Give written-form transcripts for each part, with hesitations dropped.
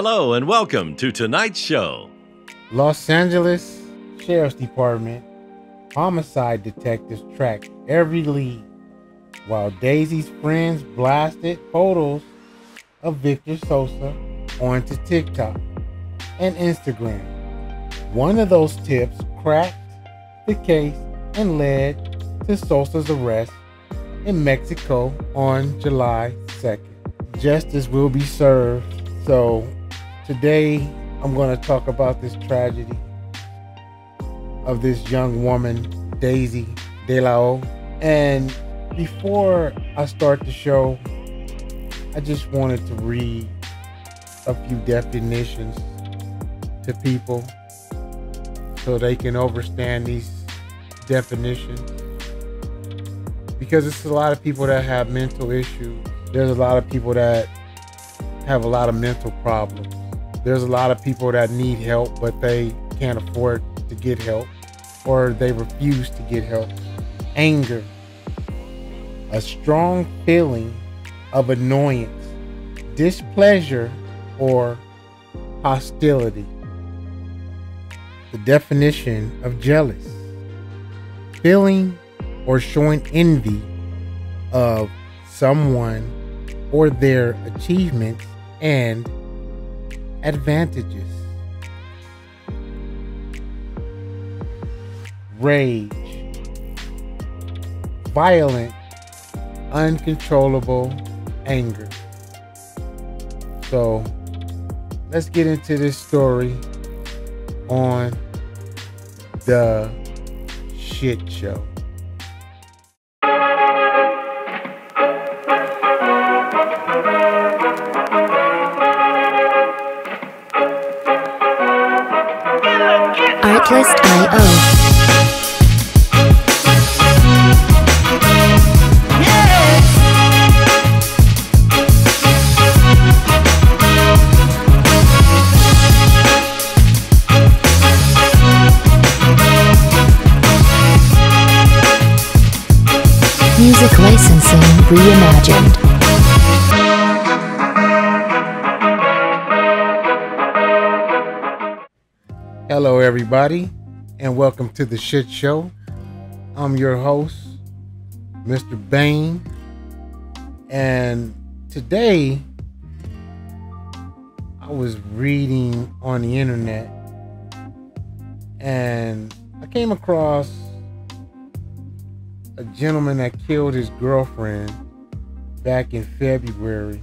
Hello and welcome to tonight's show. Los Angeles Sheriff's Department homicide detectives tracked every lead while Daisy's friends blasted photos of Victor Sosa onto TikTok and Instagram. One of those tips cracked the case and led to Sosa's arrest in Mexico on July 2nd. Justice will be served. So today I'm going to talk about this tragedy of this young woman, Daisy Dela O. And before I start the show, I just wanted to read a few definitions to people so they can understand these definitions. Because it's a lot of people that have mental issues. There's a lot of people that have a lot of mental problems. There's a lot of people that need help, but they can't afford to get help, or they refuse to get help. Anger, a strong feeling of annoyance, displeasure, or hostility. The definition of jealous: feeling or showing envy of someone or their achievements and advantages. Rage, violent, uncontrollable anger. So let's get into this story on The Shit Show. Artlist.io. Music licensing reimagined. Hello everybody, and welcome to The Shit Show. I'm your host, Mr. Bain, and today I was reading on the internet and I came across a gentleman that killed his girlfriend back in February.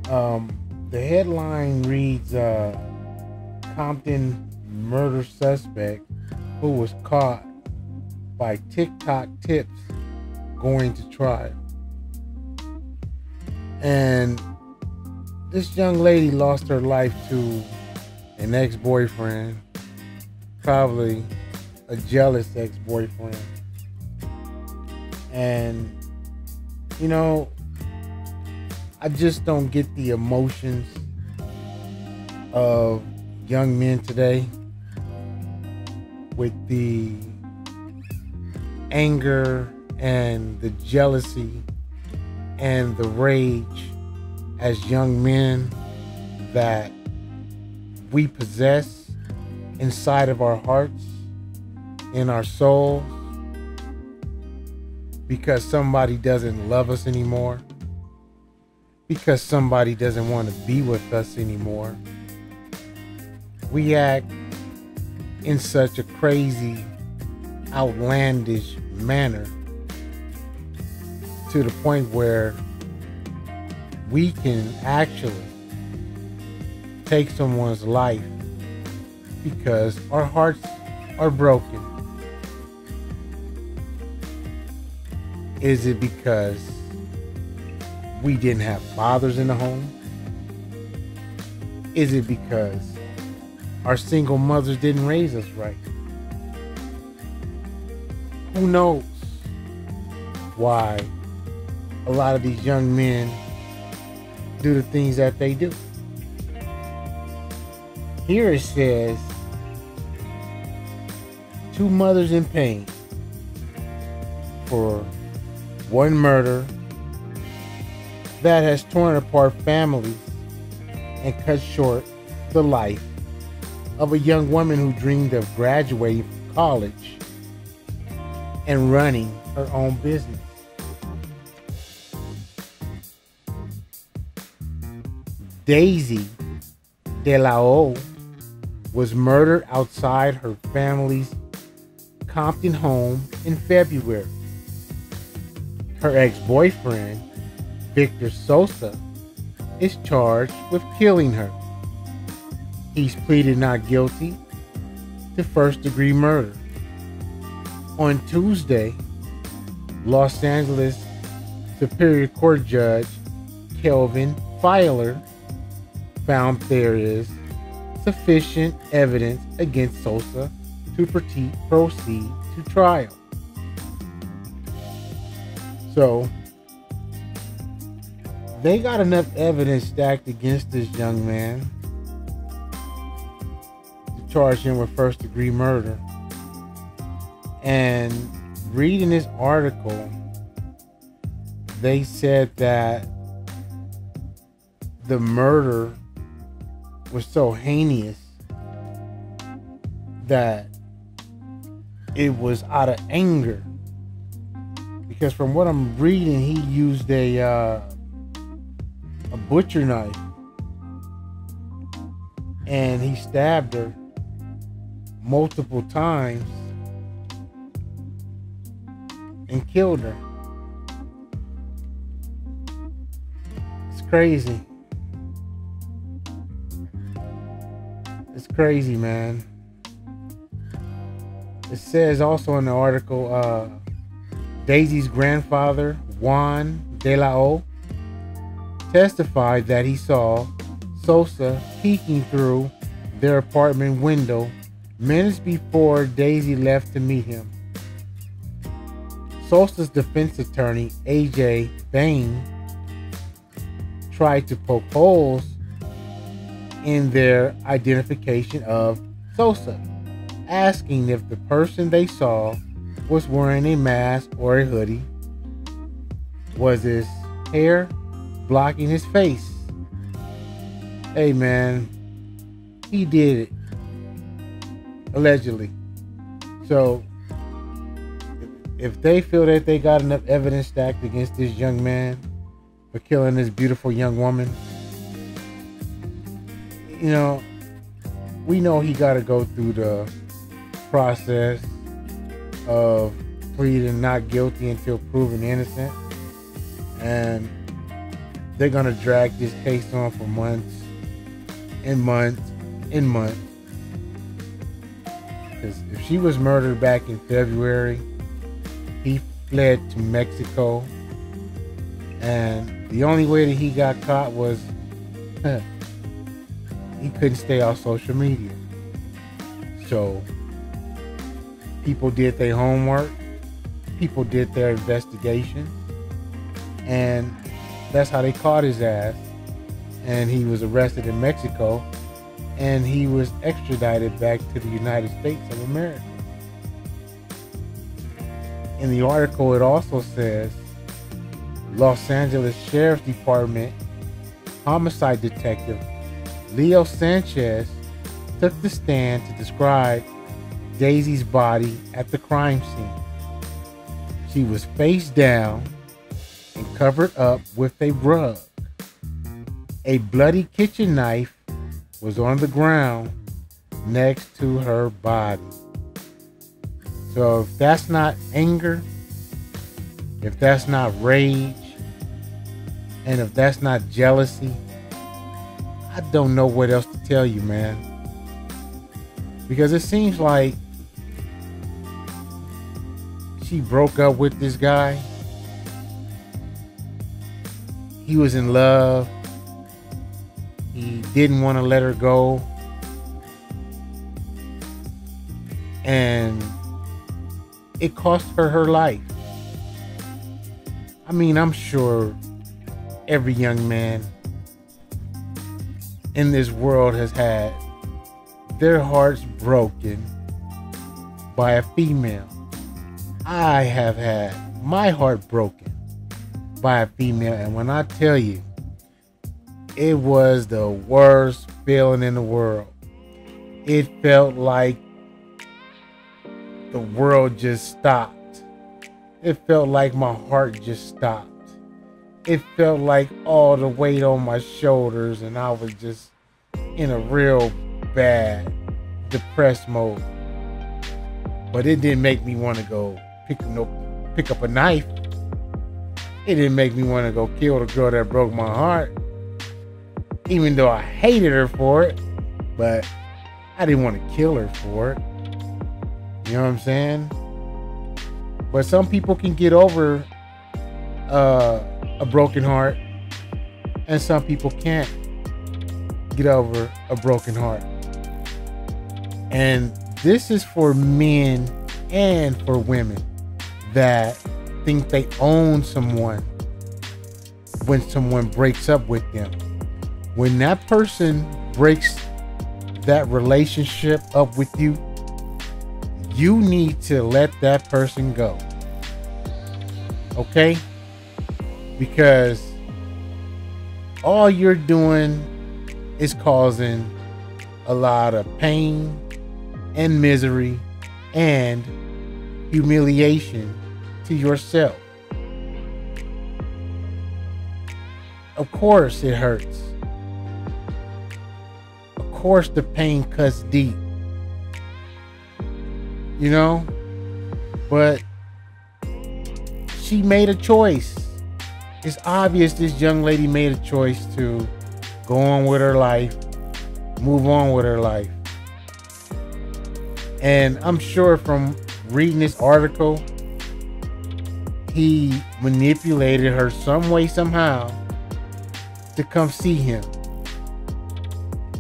The headline reads, Compton murder suspect who was caught by TikTok tips going to trial. And this young lady lost her life to an ex-boyfriend, probably a jealous ex-boyfriend. And you know, I just don't get the emotions of young men today with the anger and the jealousy and the rage as young men that we possess inside of our hearts, in our souls, because somebody doesn't love us anymore, because somebody doesn't want to be with us anymore. We act in such a crazy, outlandish manner to the point where we can actually take someone's life because our hearts are broken. Is it because we didn't have fathers in the home? Is it because our single mothers didn't raise us right? Who knows why a lot of these young men do the things that they do? Here it says, two mothers in pain for one murder that has torn apart families and cut short the life of a young woman who dreamed of graduating from college and running her own business. Daisy Dela O was murdered outside her family's Compton home in February. Her ex-boyfriend, Victor Sosa, is charged with killing her. He's pleaded not guilty to first-degree murder. On Tuesday, Los Angeles Superior Court Judge Kelvin Filer found there is sufficient evidence against Sosa to proceed to trial. So, they got enough evidence stacked against this young man to charge him with first-degree murder. And reading this article, they said that the murder was so heinous that it was out of anger. Because from what I'm reading, he used a butcher knife and he stabbed her multiple times and killed her. It's crazy. It's crazy, man. It says also in the article, Daisy's grandfather, Juan Dela O, testified that he saw Sosa peeking through their apartment window minutes before Daisy left to meet him. Sosa's defense attorney, A.J. Bain, tried to poke holes in their identification of Sosa, asking if the person they saw was wearing a mask or a hoodie. Was his hair blocking his face? Hey man, he did it. Allegedly. So, if they feel that they got enough evidence stacked against this young man for killing this beautiful young woman, you know, we know he got to go through the process of pleading not guilty until proven innocent. And they're going to drag this case on for months and months and months. Because if she was murdered back in February, he fled to Mexico. And the only way that he got caught was he couldn't stay off social media. So people did their homework. People did their investigation. And that's how they caught his ass. And he was arrested in Mexico. And he was extradited back to the United States of America. In the article, it also says Los Angeles Sheriff's Department homicide detective Leo Sanchez took the stand to describe Daisy's body at the crime scene. She was face down and covered up with a rug. A bloody kitchen knife was on the ground next to her body. So if that's not anger, if that's not rage, and if that's not jealousy, I don't know what else to tell you, man. Because it seems like she broke up with this guy. He was in love. He didn't want to let her go. And it cost her her life. I mean, I'm sure every young man in this world has had their hearts broken by a female. I have had my heart broken by a female, and when I tell you, It was the worst feeling in the world. It felt like the world just stopped. It felt like my heart just stopped. It felt like all the weight on my shoulders and I was just in a real bad, depressed mode. But it didn't make me want to go pick up a knife. It didn't make me want to go kill the girl that broke my heart. Even though I hated her for it, but I didn't want to kill her for it. You know what I'm saying? But some people can get over a broken heart, and some people can't get over a broken heart. And this is for men and for women that think they own someone when someone breaks up with them. When that person breaks that relationship up with you, you need to let that person go. Okay? Because all you're doing is causing a lot of pain and misery and humiliation to yourself. Of course it hurts. Of course the pain cuts deep. You know? But she made a choice. It's obvious this young lady made a choice to go on with her life, move on with her life. And I'm sure from reading this article, he manipulated her some way, somehow, to come see him.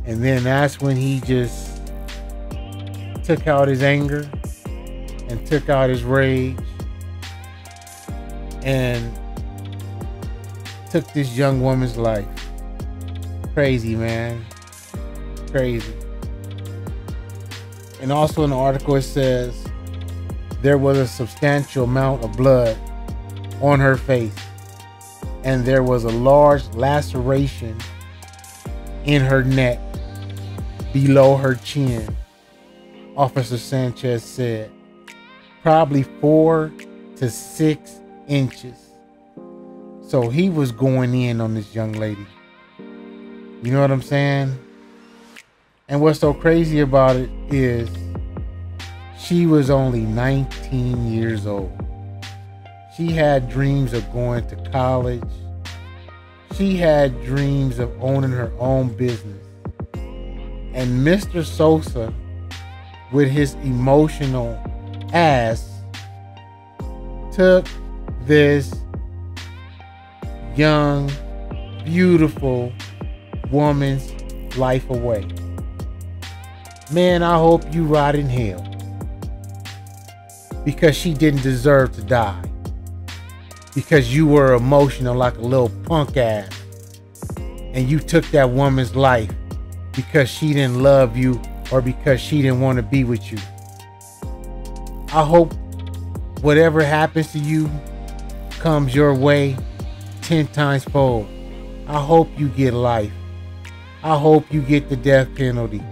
And then that's when he just took out his anger and took out his rage and took this young woman's life. Crazy, man. Crazy. And also in the article it says there was a substantial amount of blood on her face and there was a large laceration in her neck below her chin, Officer Sanchez said. Probably 4 to 6 inches. So he was going in on this young lady. You know what I'm saying? And what's so crazy about it is she was only 19 years old. She had dreams of going to college. She had dreams of owning her own business. And Mr. Sosa, with his emotional ass, took this young, beautiful woman's life away. Man, I hope you rot in hell. Because she didn't deserve to die. Because you were emotional like a little punk ass. And you took that woman's life because she didn't love you or because she didn't want to be with you. I hope whatever happens to you comes your way 10 times fold. I hope you get life. I hope you get the death penalty.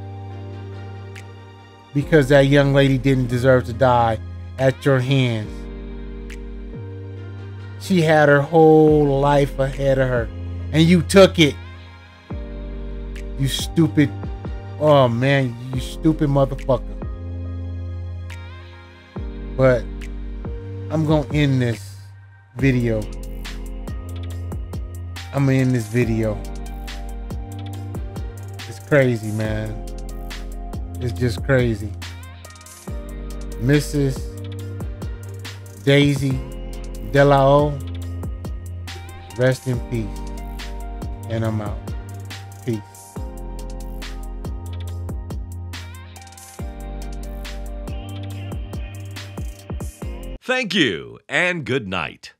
Because that young lady didn't deserve to die at your hands. She had her whole life ahead of her. And you took it. You stupid. Oh man, you stupid motherfucker. But I'm gonna end this video. I'm gonna end this video. It's crazy, man. It's just crazy. Mrs. Daisy Dela O, rest in peace. And I'm out. Peace. Thank you and good night.